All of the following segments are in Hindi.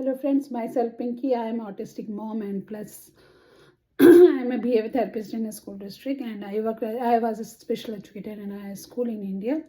dear friends, myself Pinky. I am autistic mom and plus I am a behavior therapist in a school district and I was a special educator in a school in India.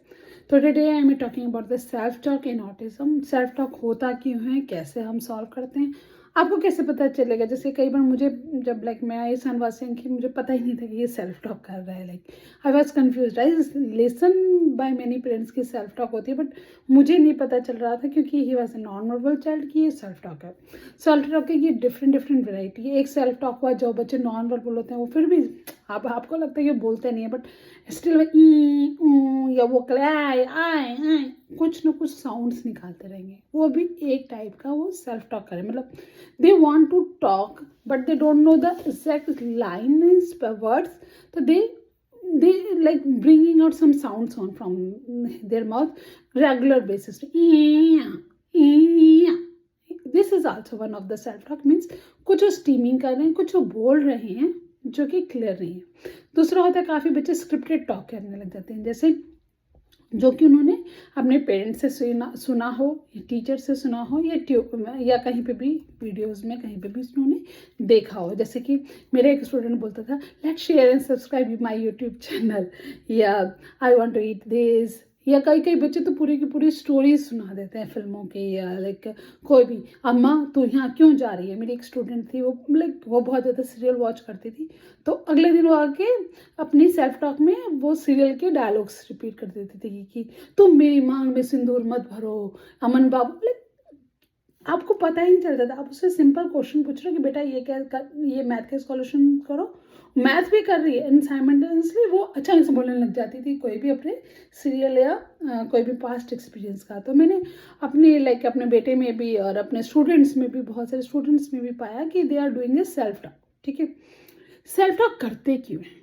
So today I am talking about the self-talk in autism. Self-talk होता क्यों है, कैसे हम सॉल्व करते हैं, आपको कैसे पता चलेगा? जैसे कई बार मुझे जब मैं इस अनवासिंग की मुझे पता ही नहीं था कि ये सेल्फ टॉक कर रहा है। I was confuse. I listen by many parents की सेल्फ टॉक होती है, बट मुझे नहीं पता चल रहा था क्योंकि he was a non verbal child की ये सेल्फ टॉक है। सेल्फ टॉक की ये डिफरेंट वेराइटी है। एक सेल्फ टॉक हुआ जो बच्चे नॉन वर्बल होते हैं वो फिर भी आपको लगता है कि बोलते नहीं है, बट स्टिल या वो आए कुछ ना कुछ साउंड्स निकालते रहेंगे। वो भी एक टाइप का वो सेल्फ टॉक करें, मतलब they want to talk but they don't know the exact lines per words, so they like bringing out some sounds on from their mouth regular basis. This is also one of the self talk, means कुछ वो स्टीमिंग कर रहे हैं, कुछ वो बोल रहे हैं जो कि क्लियर नहीं है। दूसरा होता है काफ़ी बच्चे स्क्रिप्टेड टॉक करने लग जाते हैं, जैसे जो कि उन्होंने अपने पेरेंट्स से सुना हो, या टीचर से सुना हो, या कहीं पे भी वीडियोस में कहीं पे भी उन्होंने देखा हो। जैसे कि मेरा एक स्टूडेंट बोलता था like share and subscribe my YouTube channel, या I want to eat this, या कई बच्चे तो पूरी की पूरी स्टोरीज सुना देते हैं फिल्मों की, या लाइक कोई भी, अम्मा तू यहाँ क्यों जा रही है। मेरी एक स्टूडेंट थी, वो वो बहुत ज़्यादा सीरियल वॉच करती थी, तो अगले दिन वो आके अपनी सेल्फ टॉक में वो सीरियल के डायलॉग्स रिपीट कर देती थी कि तुम मेरी मांग में सिंदूर मत भरो, अमन बाबू। आपको पता ही नहीं चलता था। आप उससे सिंपल क्वेश्चन पूछ रहे हो कि बेटा ये मैथ का सॉल्यूशन करो, मैथ भी कर रही है एंड साइमल्टेनियसली वो अचानक से बोलने लग जाती थी कोई भी अपने सीरियल या कोई भी पास्ट एक्सपीरियंस का। तो मैंने अपने बेटे में भी और अपने स्टूडेंट्स में भी, बहुत सारे स्टूडेंट्स में भी पाया कि they are doing a self talk. ठीक है, सेल्फ टॉक करते क्यों हैं?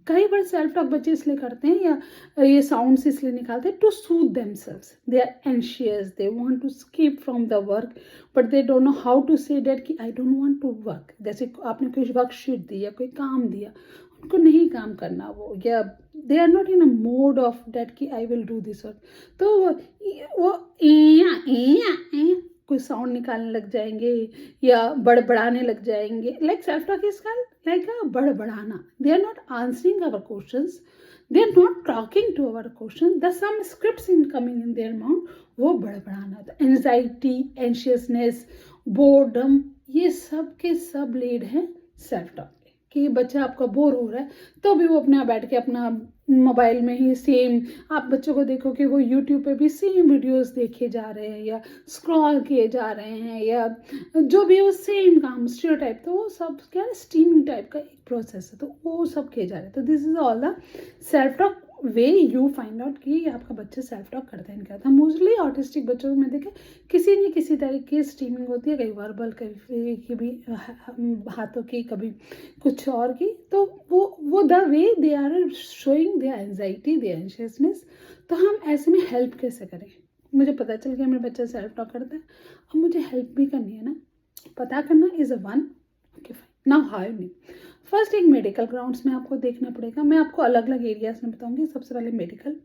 कई बार सेल्फ टॉक बच्चे इसलिए करते हैं या ये साउंड्स इसलिए निकालते हैं to soothe themselves. They are anxious, they want to skip from the work but they don't know how to say that कि I don't want to work. जैसे आपने कोई वर्कशीट दी या कोई काम दिया, उनको नहीं काम करना वो, या they are not in a mode of that कि I will do this work, तो वो कोई साउंड निकालने लग जाएंगे या बड़बड़ाने लग जाएंगे। Like self talk is like a बड़बड़ाना। They are not answering our questions, they are not talking to our questions, there's some scripts coming in their mouth, वो बड़बड़ाना। तो एंजाइटी, एंशियसनेस, बोर्डम, ये सब के सब लीड है सेल्फ टॉक कि बच्चा आपका बोर हो रहा है तो भी वो अपना बैठ के अपना मोबाइल में ही सेम, आप बच्चों को देखो कि वो यूट्यूब पे भी सेम वीडियोस देखे जा रहे हैं या स्क्रॉल किए जा रहे हैं, या जो भी वो सेम काम स्टीरियोटाइप, तो वो सब क्या है, स्टीमिंग टाइप का एक प्रोसेस है, तो वो सब किए जा रहे हैं। तो this is all the self talk way you find out कि आपका बच्चा सेल्फ टॉक करता है नहीं करता। मोस्टली ऑटिस्टिक बच्चों में देखे किसी न किसी तरीके की स्टीमिंग होती है, कहीं वर्बल, कभी की भी हाथों की, कभी कुछ और की। तो वो the way they are showing their anxiety, their anxiousness. तो हम ऐसे में हेल्प कैसे करें? मुझे पता चल गया मेरा बच्चा सेल्फ टॉक करता है, अब मुझे हेल्प भी करनी है ना। पता करना is a one, okay fine. Now how you. First एक मेडिकल ग्राउंड्स में आपको देखना पड़ेगा। मैं आपको अलग अलग एरियाज में बताऊंगी। सबसे पहले मेडिकल,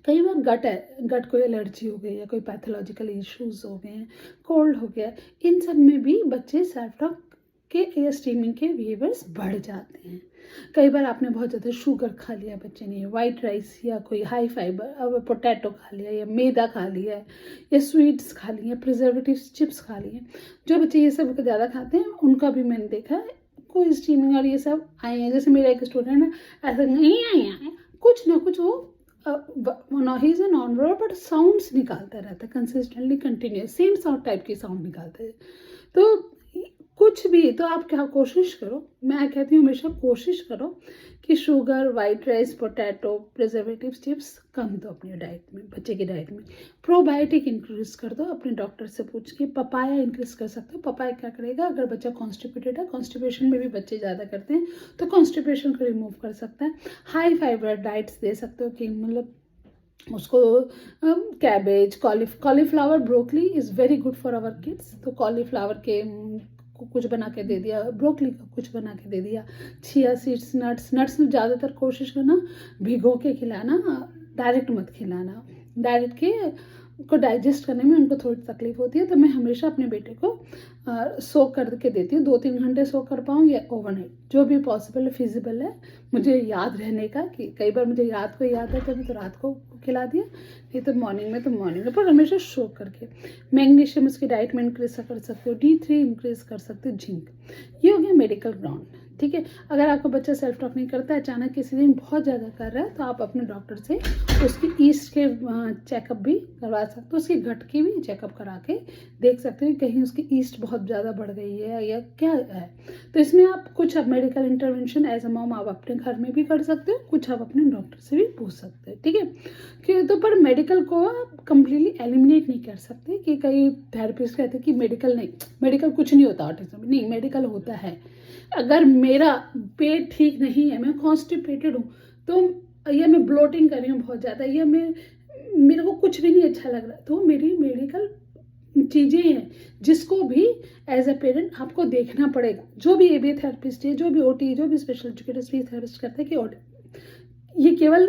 कई बार गट को एलर्जी हो गई, या कोई पैथोलॉजिकल इश्यूज हो गए हैं, कोल्ड हो गया, इन सब में भी बच्चे सेल्फ टॉक के या स्टीमिंग के बिहेवियर्स बढ़ जाते हैं। कई बार आपने बहुत ज़्यादा शुगर खा लिया बच्चे ने, वाइट राइस या कोई हाई फाइबर, अब पोटैटो खा लिया, या मैदा खा लिया, या स्वीट्स खा लिए, प्रिजर्वेटिव्स, चिप्स खा लिए। जो बच्चे ये सब ज़्यादा खाते हैं उनका भी मैंने देखा है कोई स्टीमिंग और ये सब आए हैं। जैसे मेरा एक स्टूडेंट है, ऐसा नहीं आए हैं, कुछ ना कुछ वो he is a non verbal but sounds निकालता रहता है consistently, continuous same sound type की साउंड निकालते हैं। तो कुछ भी, तो आप क्या कोशिश करो, मैं कहती हूँ हमेशा कोशिश करो कि sugar, white rice, potato, preservative, chips कम दो अपनी डाइट में, बच्चे की डाइट में। प्रोबायोटिक इंक्रीज कर दो, अपने डॉक्टर से पूछ के। पपाया इंक्रीज कर सकते हो। पपाया क्या करेगा, अगर बच्चा कॉन्स्टिपेटेड है, कॉन्स्टिपेशन में भी बच्चे ज़्यादा करते हैं, तो कॉन्स्टिपेशन को रिमूव कर सकता है। हाई फाइबर डाइट्स दे सकते हो कि मतलब उसको cabbage, cauliflower, broccoli is very good for our kids. तो कॉलीफ्लावर के कुछ बना के दे दिया, ब्रोकली का कुछ बना के दे दिया, चिया सीड्स, नट्स में ज़्यादातर कोशिश करना भिगो के खिलाना, डायरेक्ट मत खिलाना। डायरेक्ट के को डाइजेस्ट करने में उनको थोड़ी तकलीफ होती है, तो मैं हमेशा अपने बेटे को सोक करके देती हूँ, 2-3 घंटे सोक कर पाऊँ या ओवरनाइट, जो भी पॉसिबल है, फिजिबल है मुझे याद रहने का, कि कई बार मुझे रात को याद है कभी तो रात को खिला दिया, नहीं तो मॉर्निंग में तो मॉर्निंग में, पर हमेशा सोक करके। मैग्नीशियम उसकी डाइट में इंक्रीज कर सकते हो, D3 इंक्रीज कर सकते हो, जिंक। ये हो गया मेडिकल ग्राउंड, ठीक है। अगर आपका बच्चा सेल्फ टॉक नहीं करता है, अचानक किसी दिन बहुत ज़्यादा कर रहा है, तो आप अपने डॉक्टर से उसकी ईस्ट के चेकअप भी करवा सकते हो, उसकी गट की भी चेकअप करा के देख सकते हो कहीं उसकी ईस्ट बहुत ज़्यादा बढ़ गई है या क्या है। तो इसमें आप कुछ medical intervention as a mom आप अपने घर में भी कर सकते हो, कुछ आप अपने डॉक्टर से भी पूछ सकते हो, ठीक है। कि तो पर मेडिकल को आप कम्प्लीटली एलिमिनेट नहीं कर सकते, कि कई थेरेपिस्ट कहते हैं कि मेडिकल नहीं, मेडिकल कुछ नहीं होता ऑटिज्म में, नहीं, मेडिकल होता है। अगर मेरा पेट ठीक नहीं है, मैं कॉन्स्टिपेटेड हूँ, तो या मैं ब्लोटिंग कर रही हूँ बहुत ज़्यादा, या मेरे को कुछ भी नहीं अच्छा लग रहा, तो मेरी मेडिकल चीज़ें हैं जिसको भी एज अ पेरेंट आपको देखना पड़ेगा। जो भी ABA थेरेपिस्ट है, जो भी OT, जो भी स्पेशल एजुकेटर स्पीच थेरेपिस्ट करते हैं कि ये केवल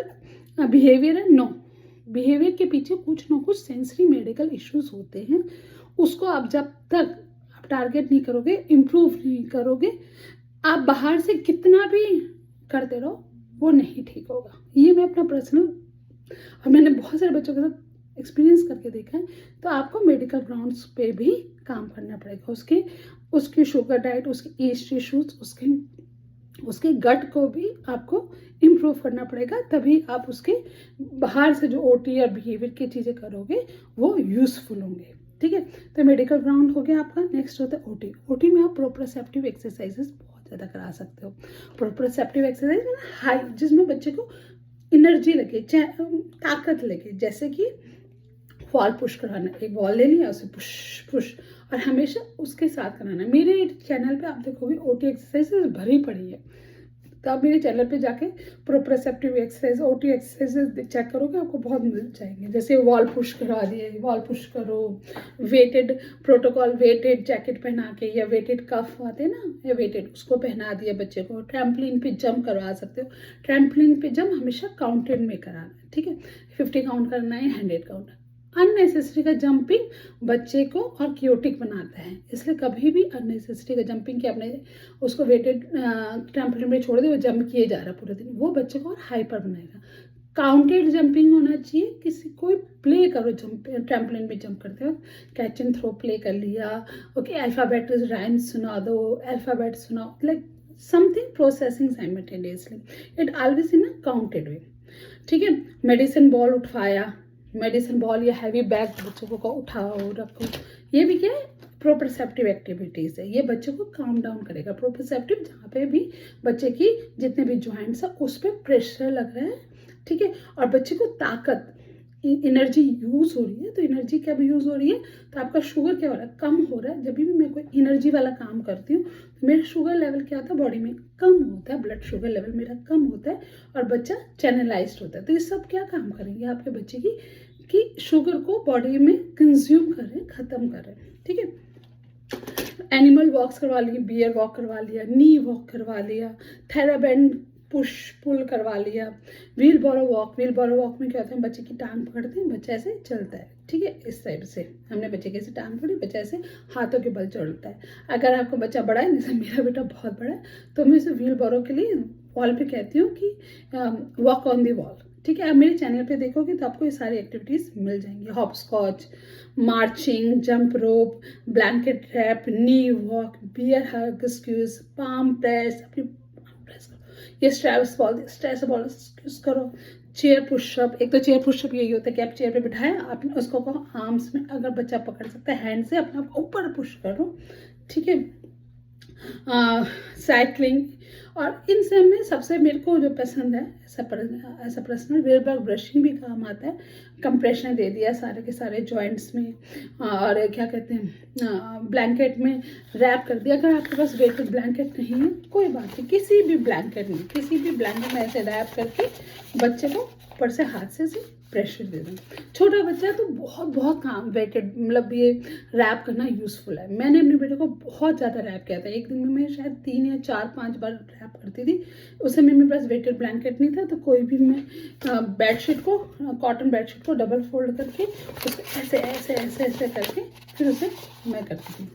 बिहेवियर है, नो, बिहेवियर के पीछे कुछ ना कुछ सेंसरी मेडिकल इश्यूज होते हैं। उसको आप जब तक आप टारगेट नहीं करोगे, इम्प्रूव नहीं करोगे, आप बाहर से कितना भी करते रहो, वो नहीं ठीक होगा। ये मैं अपना पर्सनल, और मैंने बहुत सारे बच्चों के साथ एक्सपीरियंस करके देखा है। तो आपको मेडिकल ग्राउंड्स पे भी काम करना पड़ेगा, उसकी शुगर डाइट, उसके ईस्ट इश्यूज, उसके गट को भी आपको इम्प्रूव करना पड़ेगा, तभी आप उसके बाहर से जो OT और बिहेवियर की चीज़ें करोगे वो यूज़फुल होंगे, ठीक है। तो मेडिकल ग्राउंड हो गया आपका। नेक्स्ट होता है OT में आप प्रोप्रोसेप्टिव एक्सरसाइजेस बहुत ज़्यादा करा सकते हो। प्रोप्रोसेप्टिव एक्सरसाइज में हाई, जिसमें बच्चे को एनर्जी लगे, ताकत लगे, जैसे कि वॉल पुश कराना, एक बॉल ले लिया, उसे पुश पुश, और हमेशा उसके साथ कराना। मेरे चैनल पे आप देखोगे OT एक्सरसाइजेस भरी पड़ी है, तो आप मेरे चैनल पे जाके proprioceptive exercise, OT exercises check करोगे, आपको बहुत मिल जाएंगे। जैसे वॉल पुश करा दिए, वॉल पुश करो, वेटेड प्रोटोकॉल, वेटेड जैकेट पहना के, या वेटेड कफ आते हैं ना, या वेटेड, उसको पहना दिया बच्चे को। ट्रैम्पलिन पे जंप करवा सकते हो। ट्रैम्पलिन पे जंप हमेशा काउंटेड में कराना है, ठीक है। 50 काउंट करना है, 100 काउंट। अननेसेसरी का जंपिंग बच्चे को और क्योटिक बनाता है, इसलिए कभी भी अननेसेसरी का जंपिंग, कि आपने उसको वेटेड ट्रैम्पोलिन में छोड़ दे, वो जंप किए जा रहा है पूरे दिन, वो बच्चे को और हाइपर बनाएगा। काउंटेड जंपिंग होना चाहिए, किसी कोई प्ले करो, जंप ट्रैम्पोलिन में जंप करते हो, कैच एंड थ्रो प्ले कर लिया, ओके, अल्फ़ाबेट राइम्स सुना दो, अल्फ़ाबेट सुनाओ, like something processing simultaneously, it always in a counted way, ठीक है। मेडिसिन बॉल उठाया, मेडिसिन बॉल या हैवी बैग बच्चों को उठाओ, रखो, ये भी क्या है, प्रोप्रोसेप्टिव एक्टिविटीज़ है। ये बच्चे को काम डाउन करेगा। प्रोप्रोसेप्टिव जहाँ पे भी बच्चे की जितने भी जॉइंट्स है उस पर प्रेशर लग रहा है, ठीक है, और बच्चे को ताकत, एनर्जी यूज़ हो रही है। तो एनर्जी क्या भी यूज़ हो रही है, तो आपका शुगर क्या हो रहा है, कम हो रहा है। जब भी मैं कोई एनर्जी वाला काम करती हूँ तो मेरा शुगर लेवल क्या होता है, बॉडी में कम होता है, ब्लड शुगर लेवल मेरा कम होता है, और बच्चा चैनलाइज्ड होता है। तो ये सब क्या काम करेंगे आपके बच्चे की, कि शुगर को बॉडी में कंज्यूम कर रहे हैं, ख़त्म कर रहे हैं, ठीक है। एनिमल वॉक्स करवा लिए, बियर वॉक करवा लिया, नी वॉक करवा लिया, थेराबैंड पुश पुल करवा लिया, व्हील बोरो वॉक। व्हील बोरो वॉक में क्या होता है, बच्चे की टांग पकड़ते हैं, बच्चा ऐसे चलता है, ठीक है, इस टाइप से हमने बच्चे की ऐसे टांग पकड़ी, बच्चा ऐसे हाथों के बल चढ़ता है। अगर आपका बच्चा बड़ा है, जैसे मेरा बेटा बहुत बड़ा है, तो मैं इसे व्हील बोरो के लिए वॉल पे कहती हूँ कि वॉक ऑन दी वॉल, ठीक है। आप मेरे चैनल पे देखोगे तो आपको ये सारी एक्टिविटीज़ मिल जाएंगी। Hopscotch, marching, jump rope, blanket wrap, knee walk, bear hug, squeeze, palm press, अपनी प्रेस करो, ये स्ट्रेस बॉल करो, चेयर पुशअप। एक तो चेयर पुशअप यही होता है कि आप चेयर पे बिठाएं, आपने उसको कहो आर्म्स में, अगर बच्चा पकड़ सकता है हैंड से, अपने आप ऊपर पुश करो, ठीक है। साइकिलिंग, और इन सब में सबसे मेरे को जो पसंद है ऐसा पर्सनल, वेलबर्ग ब्रशिंग भी काम आता है। कंप्रेशन दे दिया सारे के सारे जॉइंट्स में, और क्या कहते हैं, ब्लैंकेट में रैप कर दिया। अगर आपके पास वेटेड ब्लैंकेट नहीं है, कोई बात नहीं, किसी भी ब्लैंकेट में ऐसे रैप करके बच्चे को ऊपर से हाथ से प्रेशर दे दें। छोटा बच्चा है तो बहुत बहुत काम वेटेड, मतलब ये रैप करना यूज़फुल है। मैंने अपने बेटे को बहुत ज़्यादा रैप किया था। एक दिन में मैं शायद 3 या 4-5 बार रैप करती थी। उस समय मेरे पास वेटेड ब्लैंकेट नहीं था, तो कोई भी मैं बेडशीट को, कॉटन बेडशीट को डबल फोल्ड करके उसको ऐसे ऐसे ऐसे ऐसे करके फिर उसे मैं करती थी।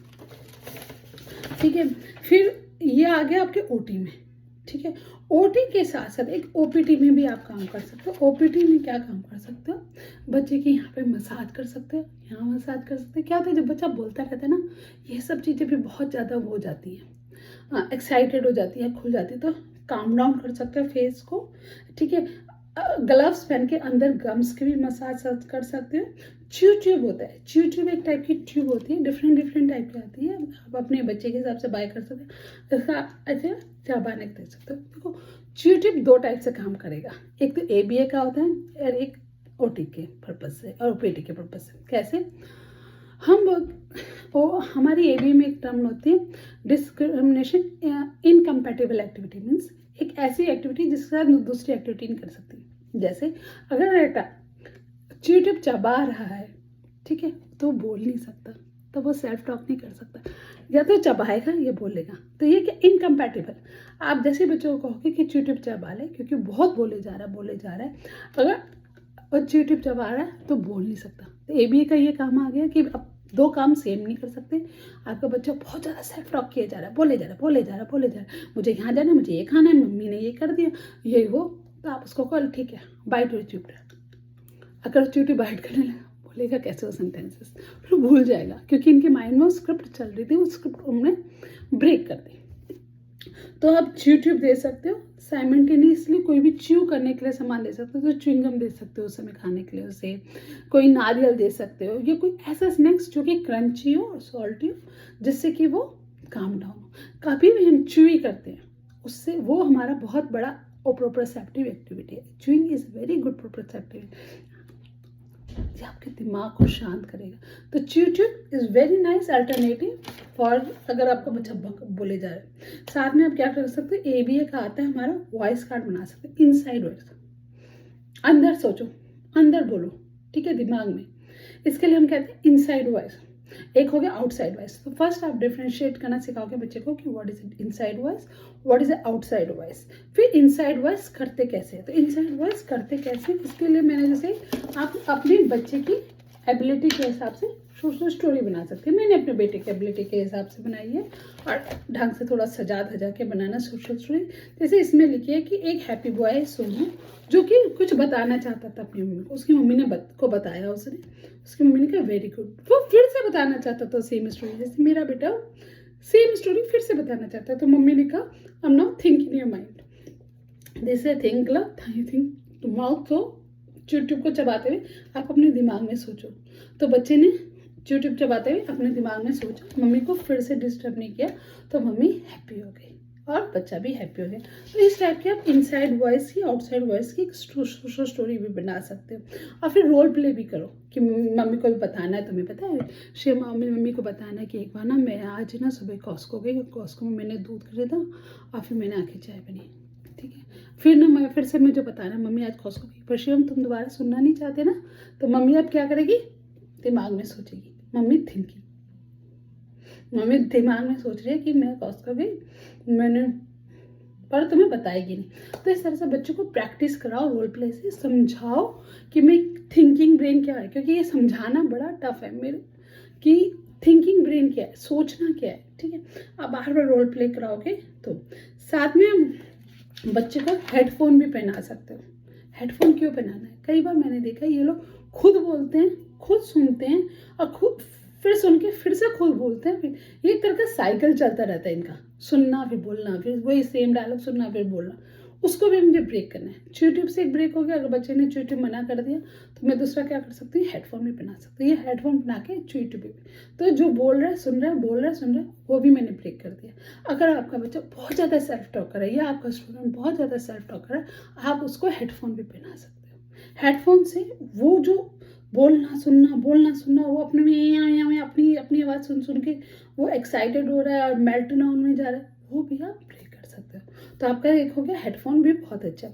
ठीक है, फिर ये आ गया आपके ओटी में। ठीक है, ओटी के साथ साथ एक ओपीटी में भी आप काम कर सकते हो। ओपीटी में क्या काम कर सकते हो, बच्चे की यहाँ पे मसाज कर सकते हो, यहाँ मसाज कर सकते हो। क्या होता है जब बच्चा बोलता रहता है ना, ये सब चीज़ें भी बहुत ज़्यादा हो जाती है, एक्साइटेड हो जाती है, खुल जाती है, तो काम डाउन कर सकते हो फेस को। ठीक है, ग्लव्स पहन के अंदर गम्स की भी मसाज कर सकते हो। ट्यूब होता है, ट्यूब एक टाइप की ट्यूब होती है, डिफरेंट डिफरेंट टाइप की आती है, आप अपने बच्चे के हिसाब से बाय कर सकते हो। इसका ऐसे चबाने दे सकते हो। देखो ट्यूब 2 टाइप से काम करेगा, एक तो एबीए का होता है और एक ओटी के पर्पज से और ओपीटी के पर्पज से। कैसे, हम हमारी एबी में एक टर्म होती है डिस्क्रिमिनेशन इनकम्पैटिबल एक्टिविटी, मीन्स एक ऐसी एक्टिविटी जिसके साथ दूसरी एक्टिविटी नहीं कर सकती। जैसे अगर बेटा ट्यूब चबा रहा है, ठीक है, तो बोल नहीं सकता, तो वो सेल्फ टॉक नहीं कर सकता, या तो चबाएगा या बोलेगा, तो ये क्या इनकम्पैटिबल। आप जैसे बच्चों को कहोगे कि ट्यूब चबा ले, क्योंकि बहुत बोले जा रहा है, अगर और ट्यूब चबा रहा है तो बोल नहीं सकता। तो एबीए का ये काम आ गया कि अब 2 काम सेम नहीं कर सकते। आपका बच्चा बहुत ज़्यादा सेल्फ टॉक किया जा रहा है, बोले जा रहा है, मुझे यहाँ जाना है, मुझे ये खाना है, मम्मी ने ये कर दिया, ये वो, तो आप उसको कहो ठीक है बाइट योर ट्यूब। अगर ट्यूब बाइट करने लगा, बोलेगा कैसे वो सेंटेंसेस, फिर भूल जाएगा, क्योंकि इनके माइंड में वो स्क्रिप्ट चल रही थी, वो स्क्रिप्ट हमने ब्रेक कर दी। तो आप ट्यूब दे सकते हो, साइमल्टेनियसली कोई भी च्यू करने के लिए सामान दे सकते हो, तो च्युइंगम दे सकते हो उस समय खाने के लिए उसे, कोई नारियल दे सकते हो, या कोई ऐसा स्नैक्स जो कि क्रंची हो और सॉल्टी हो, जिससे कि वो काम डाउन हो। कभी भी हम च्यूई करते हैं उससे, वो हमारा बहुत बड़ा प्रोप्रोसेप्टिव एक्टिविटी है। च्यूइंग इज वेरी गुड प्रोप्रोसेप्टिव, ये आपके दिमाग को शांत करेगा। तो tube is very nice alternative for अगर आपका बच्चा बोले जा रहा है। साथ में आप क्या कर सकते हैं, एबीए का आता है हमारा वॉइस कार्ड बना सकते हैं, इनसाइड वॉइस, अंदर सोचो, अंदर बोलो, ठीक है, दिमाग में। इसके लिए हम कहते हैं इनसाइड वॉइस। एक हो गया आउटसाइड वॉइस। तो फर्स्ट आप डिफ्रेंशिएट करना सिखाओगे बच्चे को कि what is it inside voice, what is outside voice. फिर इनसाइड वॉइस करते कैसे, तो इनसाइड वॉइस करते कैसे, इसके लिए मैंने जैसे आप अपने बच्चे की एबिलिटी के हिसाब से सोशल स्टोरी बना सकते हैं। मैंने अपने बेटे की एबिलिटी के हिसाब से बनाई है, और ढंग से थोड़ा सजा धजा के बनाना सोशल स्टोरी। जैसे इसमें लिखी है कि एक हैप्पी बॉय सोनू जो कि कुछ बताना चाहता था अपनी मम्मी को, उसकी मम्मी ने को बताया, उसने, उसकी मम्मी ने कहा वेरी गुड। वो फिर से बताना चाहता था सेम स्टोरी, जैसे मेरा बेटा सेम स्टोरी फिर से बताना चाहता है, तो मम्मी ने कहा I am not think in your mind, जैसे थिंक यू थिंक माउथ। तो ट्यूब को चबाते हुए आप अपने दिमाग में सोचो, तो बच्चे ने ट्यूब चबाते हुए अपने दिमाग में सोचा, मम्मी को फिर से डिस्टर्ब नहीं किया, तो मम्मी हैप्पी हो गई और बच्चा भी हैप्पी हो गया। तो इस टाइप की आप इनसाइड वॉइस की, आउटसाइड वॉइस की सोशल स्टोरी भी बना सकते हो। और फिर रोल प्ले भी करो कि मम्मी को भी बताना है, तुम्हें पता है शेम मम्मी को बताना है कि एक बार ना मैं आज ना सुबह कॉस्को गई, कॉस्को में मैंने दूध खरीदा और फिर मैंने आके चाय बनी, ठीक है। फिर ना मैं फिर से मुझे बताना मम्मी आज कॉस्को गई, पर शिवम तुम दोबारा सुनना नहीं चाहते ना, तो मम्मी अब क्या करेगी, दिमाग में सोचेगी, मम्मी थिंकिंग, मम्मी दिमाग में सोच रही है कि मैं कॉस्को गई, मैंने, पर तुम्हें बताएगी नहीं। तो इस तरह से बच्चों को प्रैक्टिस कराओ, रोल प्ले से समझाओ कि मैं थिंकिंग ब्रेन क्या है, क्योंकि ये समझाना बड़ा टफ है मेरे कि थिंकिंग ब्रेन क्या है, सोचना क्या है, ठीक है। आप बार बार रोल प्ले कराओगे तो। साथ में बच्चे को हेडफोन भी पहना सकते हो। हेडफोन क्यों पहनाना है, कई बार मैंने देखा ये लोग खुद बोलते हैं, खुद सुनते हैं और खुद फिर सुन के फिर से खुद बोलते हैं, फिर एक तरह का साइकिल चलता रहता है इनका, सुनना फिर बोलना, फिर वही सेम डायलॉग सुनना फिर बोलना। उसको भी मुझे ब्रेक करना है। ट्यूब से एक ब्रेक हो गया, अगर बच्चे ने ट्यूब मना कर दिया तो मैं दूसरा क्या कर सकती हूँ, हेडफोन भी पहना सकती हूँ। ये हेडफोन बना के ट्यूब भी, तो जो बोल रहा है सुन रहा है, बोल रहा है सुन रहा है, वो भी मैंने ब्रेक कर दिया। अगर आपका बच्चा बहुत ज़्यादा सेल्फ टॉकर है या आपका स्टूडेंट बहुत ज़्यादा सेल्फ टॉकर है, आप उसको हेडफोन भी पहना सकते हो। हेडफोन से वो जो बोलना सुनना वो अपने में अपनी अपनी आवाज़ सुन सुन के वो एक्साइटेड हो रहा है और मेल्ट डाउन में जा रहा है, वो भी आप ब्रेक कर सकते हो। तो आपका एक हो गया हेडफोन भी बहुत अच्छा।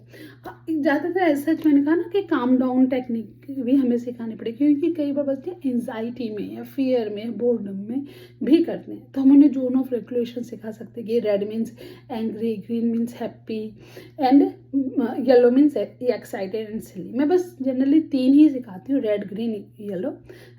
ज़्यादातर ऐसा मैंने कहा ना कि काम डाउन टेक्निक भी हमें सिखानी पड़ेगी, क्योंकि कई बार बच्चे एंजाइटी में या फियर में बोर्डम में भी करते हैं। तो हम उन्हें जोन ऑफ रेगुलेशन सिखा सकते हैं कि red means angry, green means happy and yellow means excited and silly. मैं बस जनरली 3 ही सिखाती हूँ, red green yellow.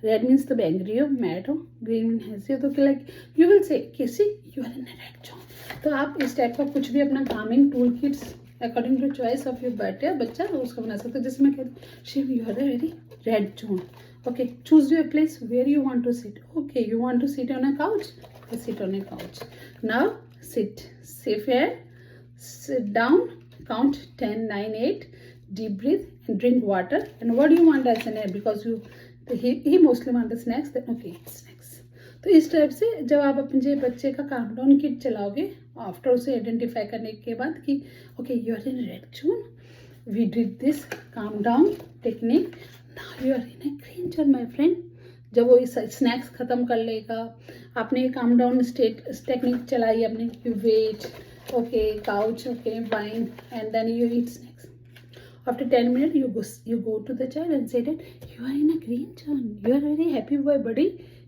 Red means तब एंग्री हो, मैड हो, ग्रीन मीन हैसी हो, तो लाइक यू विल से किसी you are in a red zone. तो आप इस टाइप का कुछ भी अपना calming tool kits according to choice of your बच्चा तो उसको बना सकते हो। जैसे मैं कहती हूँ Shiv you are a very red zone, okay choose your place where you want to sit, okay you want to sit on a couch, sit on a couch, now sit, safe air, sit down, count 10, 9, 8, deep breathe and drink water. And what do you want as an air, because he mostly want the snacks, then okay snacks. तो इस टाइप से जब आप अपने बच्चे का काम डाउन किट चलाओगे आफ्टर उसे आइडेंटिफाई करने के बाद कि okay you are in red zone, we did this calm down technique, now you are in a green zone my friend. जब वो इस स्नैक्स ख़त्म कर लेगा, आपने काम डाउन टेक्निक चलाई, आपने you wait, okay couch, okay wine and then you eat snacks. After 10 minutes, you go to the child and say that you are in a green zone. You are a very happy boy, buddy.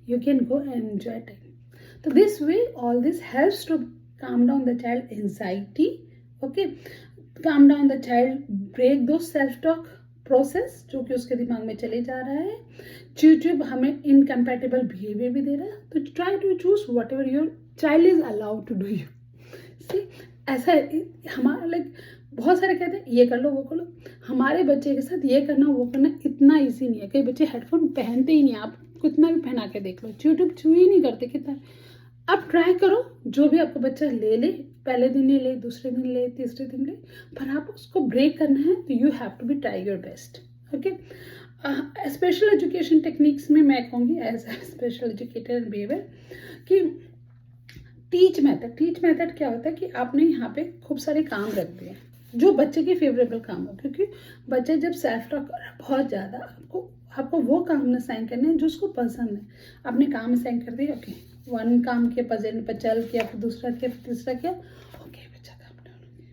You can go and enjoy time. So this way, all this helps to calm down the child anxiety. Okay, calm down the child, break those self-talk process जो कि उसके दिमाग में चले जा रहा है। यूट्यूब हमें इनकम्पैटिबल बिहेवियर भी दे रहा है, तो try to choose whatever your child is allowed to do you. See ऐसा हमारा लाइक बहुत सारे कहते हैं ये कर लो वो कर लो, हमारे बच्चे के साथ ये करना वो करना इतना ईजी नहीं है। कई बच्चे हेडफोन पहनते ही नहीं, आप कितना भी पहना के देख लो, यूट्यूब छू ही नहीं करते कितना। आप ट्राई करो, जो भी आपका बच्चा ले ले, पहले दिन ही ले, दूसरे दिन ले, तीसरे दिन ले, पर आप उसको ब्रेक करना है तो you have to be try your best. Okay, special education techniques में मैं कहूँगी as a special educator and behaviour कि टीच मेथड क्या होता है कि आपने यहाँ पे खूब सारे काम रख दिए जो बच्चे के फेवरेबल काम हो, क्योंकि बच्चे जब सेल्फ टॉक कर रहा है बहुत ज़्यादा, आपको वो काम असाइन करने हैं जो उसको पसंद है। आपने काम असाइन कर दिया, ओके 1 काम किया, पजल किया, फिर दूसरा किया, फिर तीसरा किया, ओके बच्चा काम डाउन हो गया,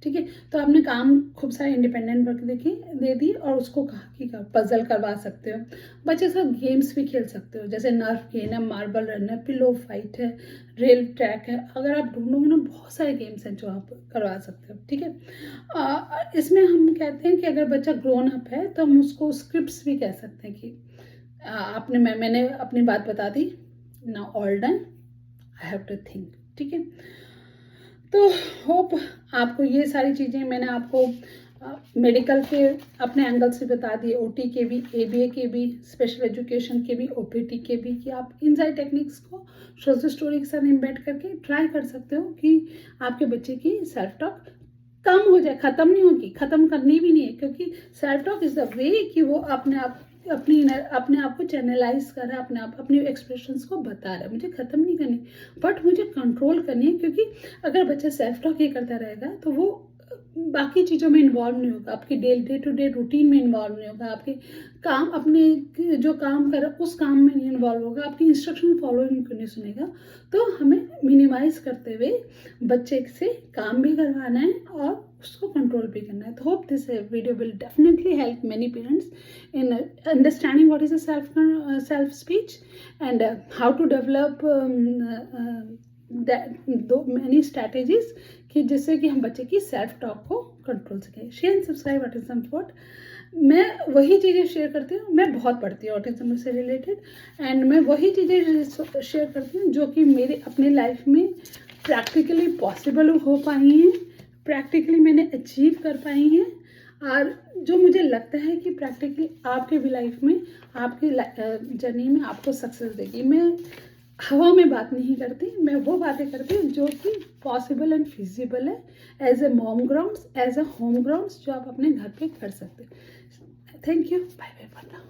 ठीक है। तो आपने काम खूब सारे इंडिपेंडेंट वर्क दे दी और उसको कहा कि पजल करवा सकते हो। बच्चे के साथ गेम्स भी खेल सकते हो, जैसे नर्फ गेम है, मार्बल रन है, पिलो फाइट है, रेल ट्रैक है। अगर आप ढूंढोगे ना बहुत सारे गेम्स हैं जो आप करवा सकते हो, ठीक है। इसमें हम कहते हैं कि अगर बच्चा ग्रोन अप है तो हम उसको स्क्रिप्ट्स भी कह सकते हैं कि मैंने अपनी बात बता दी, now all done, I have to think, ठीक है। तो होप आपको ये सारी चीज़ें मैंने आपको मेडिकल के अपने एंगल से बता दिए, ओटी के भी, एबीए के भी, स्पेशल एजुकेशन के भी, ओपीटी के भी, कि आप इन सारी टेक्निक्स को सोशल स्टोरी के साथ इम्बेड करके ट्राई कर सकते हो कि आपके बच्चे की सेल्फ टॉक कम हो जाए। ख़त्म नहीं होगी, ख़त्म करनी भी नहीं है, क्योंकि self talk is the way कि वो अपने आप को चैनलाइज कर रहा है, अपनी एक्सप्रेशंस को बता रहा है। मुझे ख़त्म नहीं करनी, बट मुझे कंट्रोल करनी है, क्योंकि अगर बच्चा सेल्फ टॉक ही करता रहेगा तो वो बाकी चीज़ों में इन्वॉल्व नहीं होगा, आपकी डे टू डे रूटीन में इन्वॉल्व नहीं होगा, आपके काम अपने जो काम कर उस काम में नहीं इन्वॉल्व होगा, आपकी इंस्ट्रक्शन फॉलोइंग को नहीं सुनेगा। तो हमें मिनिमाइज करते हुए बच्चे से काम भी करवाना है और उसको कंट्रोल भी करना है। तो hope this video will definitely help many parents in understanding what is a self speech and how to develop many strategies कि जिससे कि हम बच्चे की सेल्फ टॉक को कंट्रोल सकें। Share and subscribe autism for. मैं वही चीज़ें शेयर करती हूँ, मैं बहुत पढ़ती हूँ ऑटिज्म से रिलेटेड, एंड मैं वही चीज़ें शेयर करती हूँ जो कि मेरे अपने लाइफ में प्रैक्टिकली पॉसिबल हो पाई हैं, प्रैक्टिकली मैंने अचीव कर पाई हैं, और जो मुझे लगता है कि प्रैक्टिकली आपके भी लाइफ में, आपकी जर्नी में आपको सक्सेस देगी। मैं हवा में बात नहीं करती, मैं वो बातें करती हूँ जो कि पॉसिबल एंड फिजिबल है, as a mom grounds, as a home grounds, जो आप अपने घर पे कर सकते हैं। Thank you, bye bye for now.